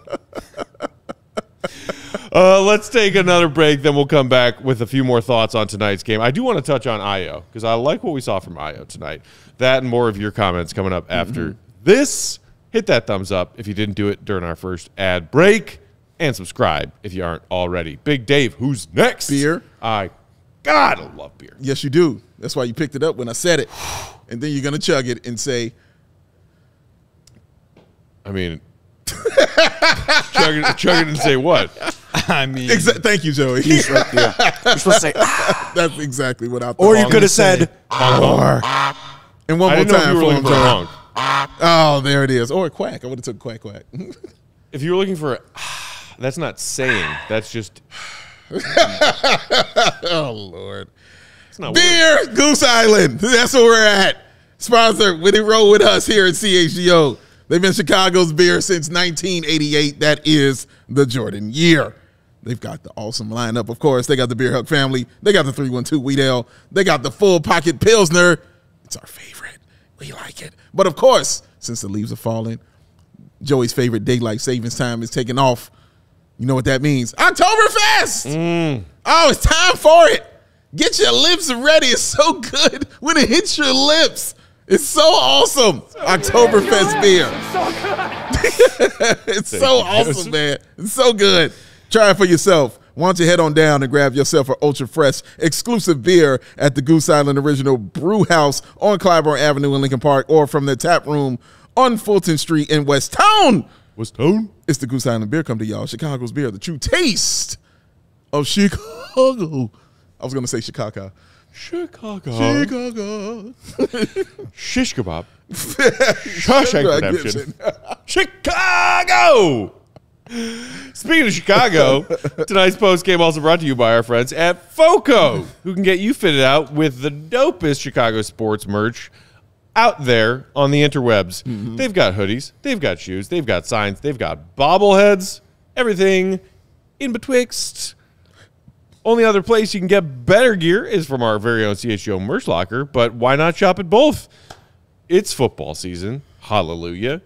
Let's take another break, then we'll come back with a few more thoughts on tonight's game. I do want to touch on Ayo, because I like what we saw from Ayo tonight. That and more of your comments coming up after this. Hit that thumbs up if you didn't do it during our first ad break, and subscribe if you aren't already. Big Dave, who's next? Beer. I gotta love beer. Yes, you do. That's why you picked it up when I said it. And then you're going to chug it and say, I mean, chug it and say what? I mean, thank you, Joey. You're supposed to say, That's exactly what I thought. or you could have said, And one I more didn't know if time you were for looking him, for a Joey. honk. Oh, there it is. Or a quack. I would have took quack, quack. If you were looking for that's not saying. That's just. Oh, Lord. It's not Beer, Goose Island. That's where we're at. Sponsored when they roll with us here at CHGO. They've been Chicago's beer since 1988. That is the Jordan year. They've got the awesome lineup, of course. They got the Beer Hug family. They got the 312 Wheat Ale. They got the full pocket Pilsner. It's our favorite. We like it. But, of course, since the leaves are falling, Joey's favorite daylight savings time is taking off. You know what that means? Oktoberfest! Oh, it's time for it. Get your lips ready. It's so good when it hits your lips. It's so awesome. Oktoberfest beer. It's so awesome, man. It's so good. Try it for yourself. Why don't you head on down and grab yourself an ultra fresh exclusive beer at the Goose Island Original Brew House on Clybourne Avenue in Lincoln Park, or from the tap room on Fulton Street in West Town. West Town? It's the Goose Island beer. Come to y'all. Chicago's beer, the true taste of Chicago. I was going to say Chicago. Chicago. Shish kebab. Shawshank Redemption. Chicago! Speaking of Chicago, tonight's post game also brought to you by our friends at FOCO, who can get you fitted out with the dopest Chicago sports merch out there on the interwebs. They've got hoodies, they've got shoes, they've got signs, they've got bobbleheads, everything in betwixt. Only other place you can get better gear is from our very own CHGO merch locker, but why not shop at both? It's football season. Hallelujah.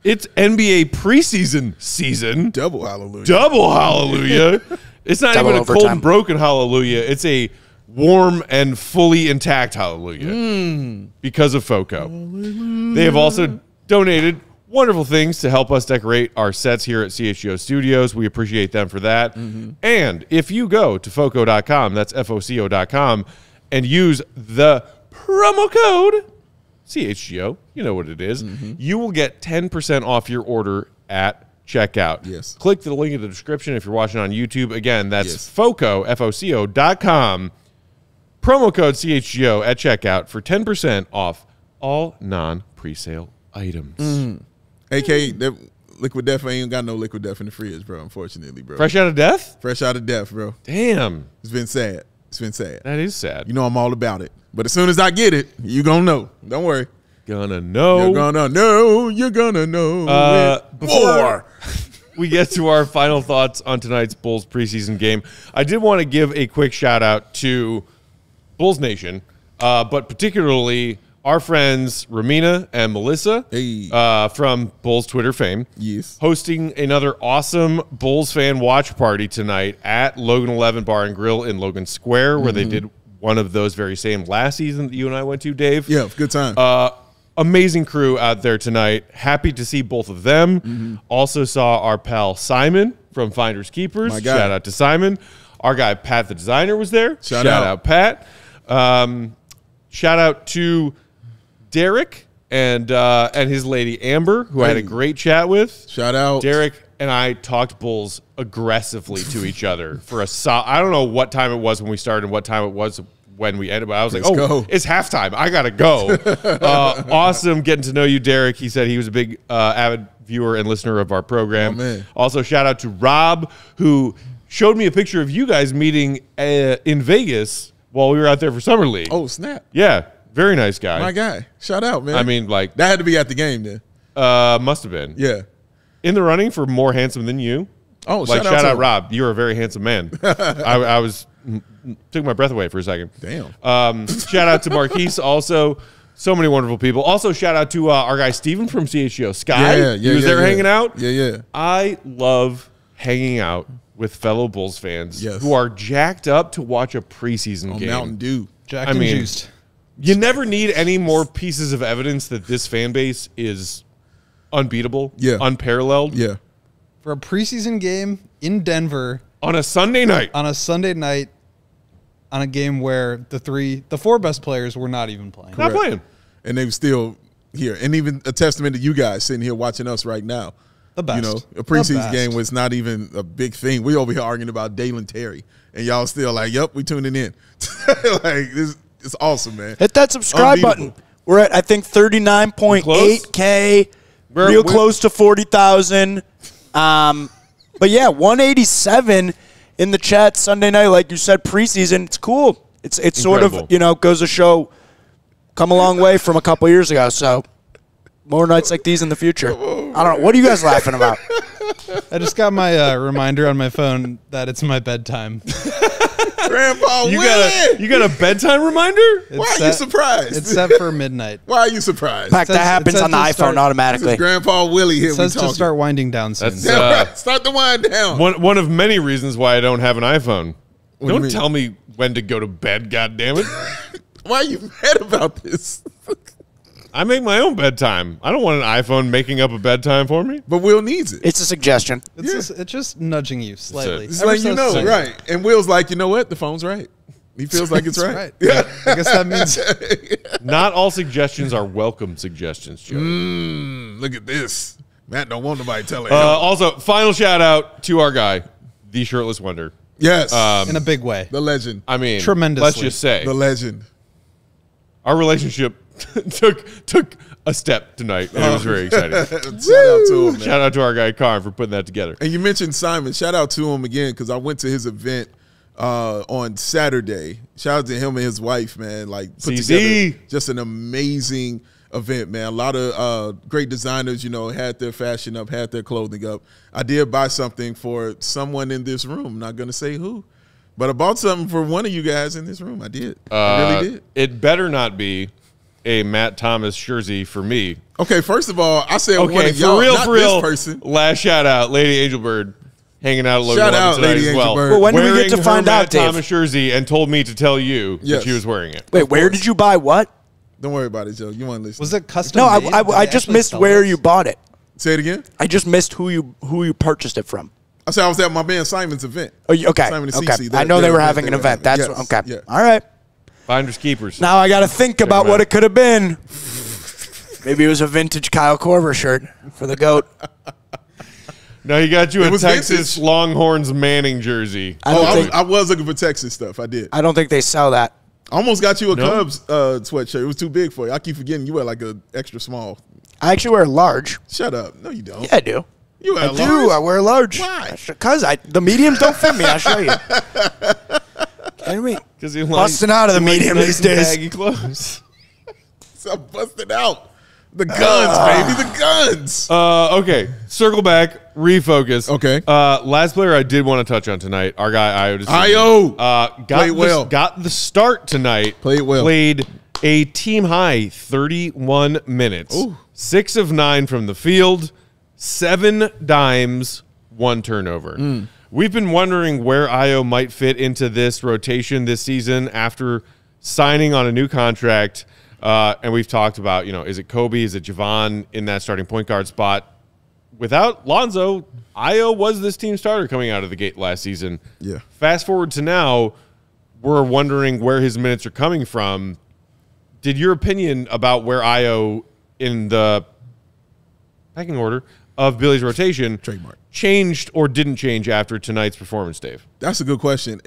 It's NBA preseason season. Double hallelujah. Double hallelujah. It's not Double even a overtime. cold and broken hallelujah. It's a warm and fully intact hallelujah because of FOCO. They have also donated wonderful things to help us decorate our sets here at CHGO Studios. We appreciate them for that. And if you go to FOCO.com, that's FOCO.com, and use the promo code CHGO, you know what it is, you will get 10% off your order at checkout. Yes. Click the link in the description if you're watching on YouTube. Again, that's FOCO, FOCO.com. Promo code CHGO at checkout for 10% off all non-presale items. AK, that Liquid Death ain't got no Liquid Death in the fridge, bro, unfortunately, bro. Fresh out of death? Fresh out of death, bro. Damn. It's been sad. It's been sad. That is sad. You know I'm all about it. But as soon as I get it, you gonna know. Don't worry. Gonna know. You're gonna know. You're gonna know. Before we get to our final thoughts on tonight's Bulls preseason game, I did want to give a quick shout out to Bulls Nation, but particularly our friends Ramina and Melissa from Bulls Twitter fame. Yes. Hosting another awesome Bulls fan watch party tonight at Logan 11 Bar and Grill in Logan Square, where they did one of those very same last season that you and I went to, Dave. Yeah, good time. Amazing crew out there tonight. Happy to see both of them. Also saw our pal Simon from Finders Keepers. My guy. Shout out to Simon. Our guy Pat the designer was there. Shout out Pat. Shout out to Derek and his lady Amber, who I had a great chat with. Shout out. Derek and I talked Bulls aggressively to each other for I don't know what time it was when we started and what time it was when we ended, but I was like, go. It's halftime. I got to go. Awesome getting to know you, Derek. He said he was a big avid viewer and listener of our program. Oh, man. Also, shout out to Rob, who showed me a picture of you guys meeting in Vegas while we were out there for Summer League. Oh, snap. Yeah, very nice guy. My guy. Shout out, man. I mean, like, that had to be at the game then. must have been. Yeah. In the running for more handsome than you. Oh, like, shout out Rob. You're a very handsome man. I was took my breath away for a second. Damn. Shout out to Marquise also. So many wonderful people. Also, shout out to our guy Steven from CHGO. Sky. He was there hanging out. Yeah. I love hanging out with fellow Bulls fans who are jacked up to watch a preseason game. Mountain Dew. Jacked and juiced. You never need any more pieces of evidence that this fan base is unbeatable, unparalleled. Yeah. For a preseason game in Denver on a Sunday night. On a game where the four best players were not even playing. Not playing. And they were still here. And even a testament to you guys sitting here watching us right now. The best. You know, a preseason game was not even a big thing. We over here arguing about Dalen Terry. And y'all still like, yep, we tuning in. Like, it's awesome, man. Hit that subscribe button. We're at, I think, 39.8K. Real close to 40,000. But yeah, 187 in the chat Sunday night, like you said, preseason. It's cool. It's sort of, goes to show come a long way from a couple years ago. So more nights like these in the future. I don't know. What are you guys laughing about? I just got my reminder on my phone that it's my bedtime. Grandpa you got a bedtime reminder? Why are you surprised? It's set for midnight. Why are you surprised? In fact, that happens on the iPhone automatically. Grandpa Willie here. It says to start winding down soon. Start the wind down. One of many reasons why I don't have an iPhone. Don't tell me when to go to bed, goddammit. Why are you mad about this? I make my own bedtime. I don't want an iPhone making up a bedtime for me. But Will needs it. It's a suggestion. It's just nudging you slightly. It's like, right. And Will's like, you know what? The phone's right. He feels like it's right. Yeah. I guess that means not all suggestions are welcome suggestions, Joey. Look at this. Matt don't want nobody telling him. Also, final shout out to our guy, the Shirtless Wonder. Yes. In a big way. The legend. I mean, tremendously. Let's just say the legend. Our relationship took a step tonight, and it was very exciting. Shout out to him, man. Shout out to our guy Karn for putting that together. And you mentioned Simon. Shout out to him again because I went to his event on Saturday. Shout out to him and his wife, man. Like put CZ. together just an amazing event, man. A lot of great designers, you know, had their fashion up, had their clothing up. I did buy something for someone in this room. I'm not going to say who, but I bought something for one of you guys in this room. I did. I really did. It better not be a Matt Thomas jersey for me. Okay, first of all, I said Okay, one of y'all, not for real. this person. Last shout out, Lady Angelbird, hanging out at Logan Shout 11 out, tonight Lady as well. Angelbird. Well, when did we get Wearing to her find Matt out, Dave? Thomas jersey and told me to tell you Yes. that she was wearing it. Wait, where did you buy what? Don't worry about it, Joe. You want to listen. Was it custom? No, made? I Did they just actually missed sell where this? you bought it. Say it again. I just missed who you purchased it from. I said I was at my man Simon's event. Oh, okay. Simon and Okay. Cece, I know they their were event having they an were event. having. That's Yes, okay. yeah. All right. Finders keepers. Now I got to think about them what out. it could have been. Maybe it was a vintage Kyle Korver shirt for the GOAT. No, he got you a was Texas vintage. Longhorns Manning jersey. I was looking for Texas stuff. I did. I don't think they sell that. I almost got you a No? Cubs sweatshirt. It was too big for you. I keep forgetting you wear like a extra small. I actually wear a large. Shut up. No, you don't. Yeah, I do. You wear I a do. large? I wear a large. Why? Because the mediums don't fit me. I'll show you. Kidding me? Because he Busting out of the medium these days. Baggy clothes. So I'm busting out. The guns, baby. The guns. Okay, circle back, refocus. Okay. Last player I did want to touch on tonight, our guy Ayo Dosunmu. Ayo. Played well. Got the start tonight. Played well. Played a team high 31 minutes. Ooh. 6 of 9 from the field, 7 dimes, 1 turnover. We've been wondering where Ayo might fit into this rotation this season after signing on a new contract. And we've talked about, is it Kobe? Is it Javon in that starting point guard spot? Without Lonzo, Ayo was this team starter coming out of the gate last season. Yeah. Fast forward to now, we're wondering where his minutes are coming from. Did your opinion about where Ayo in the pecking order of Billy's rotation Trademark. changed or didn't change after tonight's performance, Dave? That's a good question.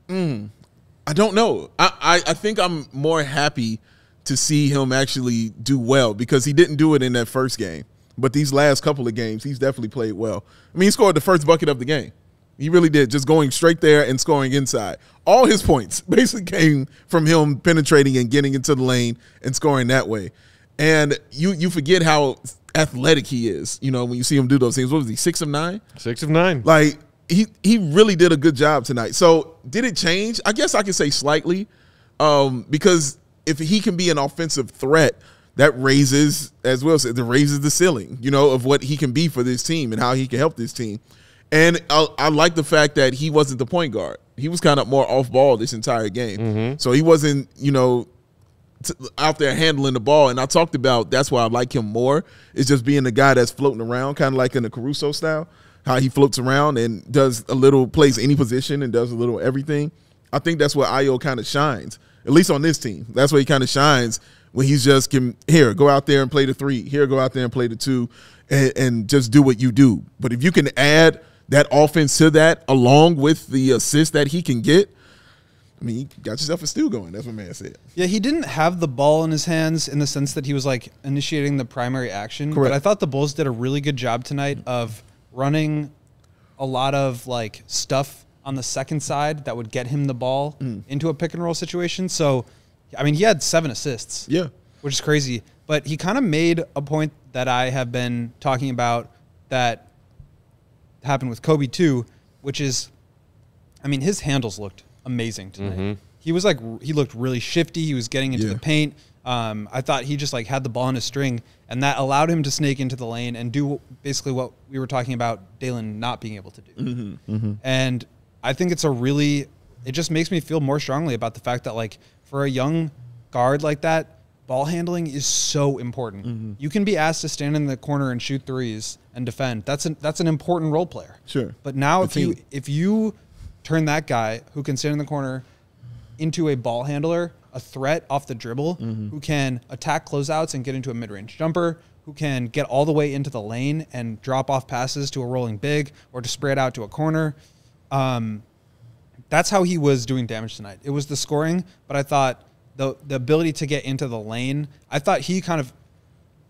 I don't know. I think I'm more happy to see him actually do well because he didn't do it in that first game. But these last couple of games, he's definitely played well. I mean, he scored the first bucket of the game. He really did, just going straight there and scoring inside. All his points basically came from him penetrating and getting into the lane and scoring that way. And you forget how athletic he is, when you see him do those things. What was he, 6 of 9? 6 of 9. Like, he really did a good job tonight. So did it change? I guess I could say slightly, because if he can be an offensive threat, that raises, as Will said, that raises the ceiling, of what he can be for this team and how he can help this team. And I like the fact that he wasn't the point guard. He was kind of more off ball this entire game. So he wasn't, out there handling the ball. And I talked about that's why I like him more, is just being the guy that's floating around, kind of like in the Caruso style, how he floats around and does a little, plays any position and does a little everything. I think that's where Ayo kind of shines, at least on this team. That's where he kind of shines when he's just here, go out there and play the 3. Here, go out there and play the 2 and just do what you do. But if you can add that offense to that along with the assist that he can get, I mean, you got yourself a steal going. That's what man said. Yeah, he didn't have the ball in his hands in the sense that he was like initiating the primary action. Correct. But I thought the Bulls did a really good job tonight of running a lot of like stuff on the second side that would get him the ball into a pick and roll situation. So, I mean, he had 7 assists. Yeah. Which is crazy. But he kind of made a point that I have been talking about that happened with Kobe too, which is, I mean, his handles looked amazing tonight. He was like, he looked really shifty. He was getting into the paint. I thought he just like had the ball on his string, and that allowed him to snake into the lane and do basically what we were talking about Dalen not being able to do. And I think it's it just makes me feel more strongly about the fact that like for a young guard like that, ball handling is so important. You can be asked to stand in the corner and shoot threes and defend. That's an important role player. Sure. But now if you turn that guy who can stand in the corner into a ball handler, a threat off the dribble, who can attack closeouts and get into a mid-range jumper, who can get all the way into the lane and drop off passes to a rolling big or to spread out to a corner. That's how he was doing damage tonight. It was the scoring, but I thought the ability to get into the lane, I thought he kind of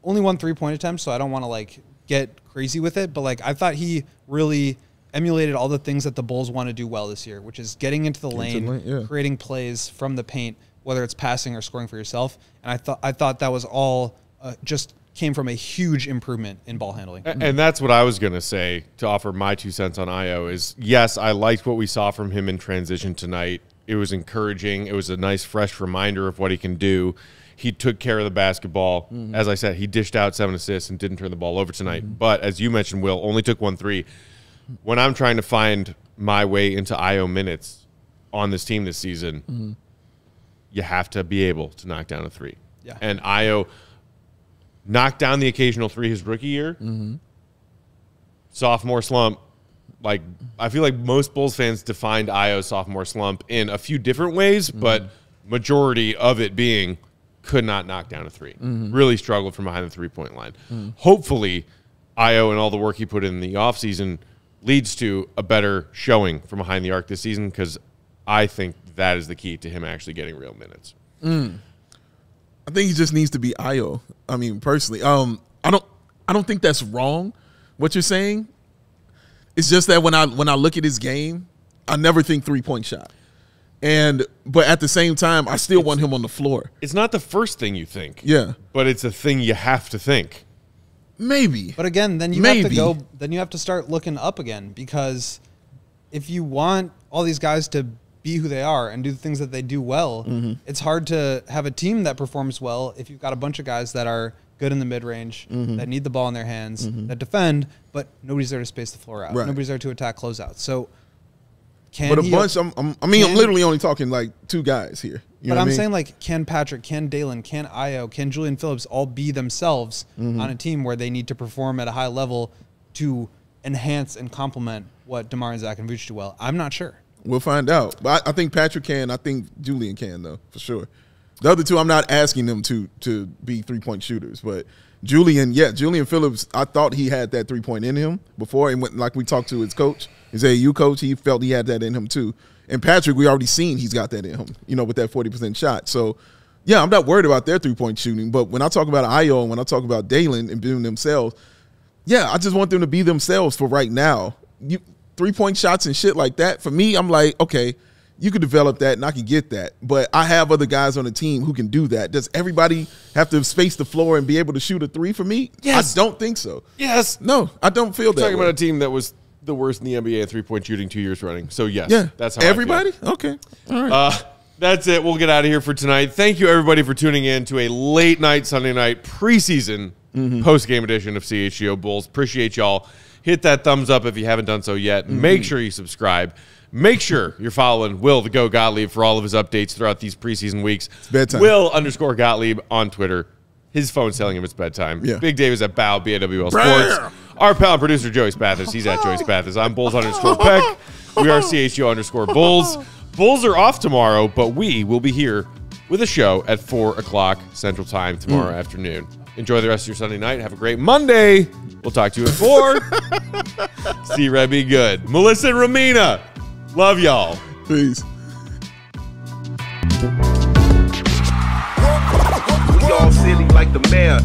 only won 3-point attempts, so I don't want to like get crazy with it, but like I thought he really emulated all the things that the Bulls want to do well this year, which is getting into the lane, creating plays from the paint, whether it's passing or scoring for yourself. And I thought that was all just came from a huge improvement in ball handling. And that's what I was going to say to offer my 2 cents on Ayo is, yes, I liked what we saw from him in transition tonight. It was encouraging. It was a nice, fresh reminder of what he can do. He took care of the basketball. As I said, he dished out 7 assists and didn't turn the ball over tonight. But as you mentioned, Will, only took 1 3. When I'm trying to find my way into Ayo minutes on this team this season, you have to be able to knock down a 3. Yeah. And Ayo knocked down the occasional 3 his rookie year. Sophomore slump. Like, I feel like most Bulls fans defined Ayo's sophomore slump in a few different ways, but majority of it being could not knock down a 3. Really struggled from behind the three-point line. Hopefully, Ayo and all the work he put in the offseason leads to a better showing from behind the arc this season, because I think that is the key to him actually getting real minutes. I think he just needs to be Ayo. I mean, personally, I don't think that's wrong, what you're saying. It's just that when I look at his game, I never think 3-point shot. But at the same time, I still want him on the floor. It's not the first thing you think. Yeah. But it's a thing you have to think. Maybe. But again, then you have to go. Then you have to start looking up again, because if you want all these guys to be who they are and do the things that they do well, it's hard to have a team that performs well if you've got a bunch of guys that are good in the mid-range, that need the ball in their hands, that defend, but nobody's there to space the floor out. Right. Nobody's there to attack closeouts. So can but a bunch. I'm literally only talking like 2 guys here. You know but I'm what I mean? saying, like, can Patrick, can Dalen, can Ayo, can Julian Phillips all be themselves on a team where they need to perform at a high level to enhance and complement what DeMar and Zach and Vooch do well? I'm not sure. We'll find out. But I think Patrick can. I think Julian can, though, for sure. The other 2, I'm not asking them to be 3-point shooters. But Julian Phillips, I thought he had that 3-point in him before. And like we talked to his coach, his AAU coach, he felt he had that in him too. And Patrick, we already seen he's got that in him, you know, with that 40% shot. So, yeah, I'm not worried about their 3-point shooting. But when I talk about Ayo and when I talk about Dalen and being themselves, yeah, I just want them to be themselves for right now. 3-point shots and shit like that, for me, I'm like, okay, you could develop that and I can get that. But I have other guys on the team who can do that. Does everybody have to space the floor and be able to shoot a 3 for me? Yes. I don't think so. Yes. No, I don't feel that. Talking way. about a team that was the worst in the NBA at 3-point shooting 2 years running. So, yes, Yeah. that's how everybody? I feel. Okay. All right. That's it. We'll get out of here for tonight. Thank you, everybody, for tuning in to a late night Sunday night preseason post-game edition of CHGO Bulls. Appreciate y'all. Hit that thumbs up if you haven't done so yet. Make sure you subscribe. Make sure you're following Will the Go Gottlieb for all of his updates throughout these preseason weeks. It's bedtime. Will_Gottlieb on Twitter. His phone's telling him it's bedtime. Yeah. Big Dave is at BAWL, BAWL Sports. Our pal and producer, Joey Spathis. He's at Joey Spathis. I'm Bulls_Peck. We are CHGO_Bulls. Bulls are off tomorrow, but we will be here with a show at 4 o'clock Central Time tomorrow afternoon. Enjoy the rest of your Sunday night. Have a great Monday. We'll talk to you at 4. See Red be good. Melissa and Ramina. Love y'all. Peace. We all silly like the mayor.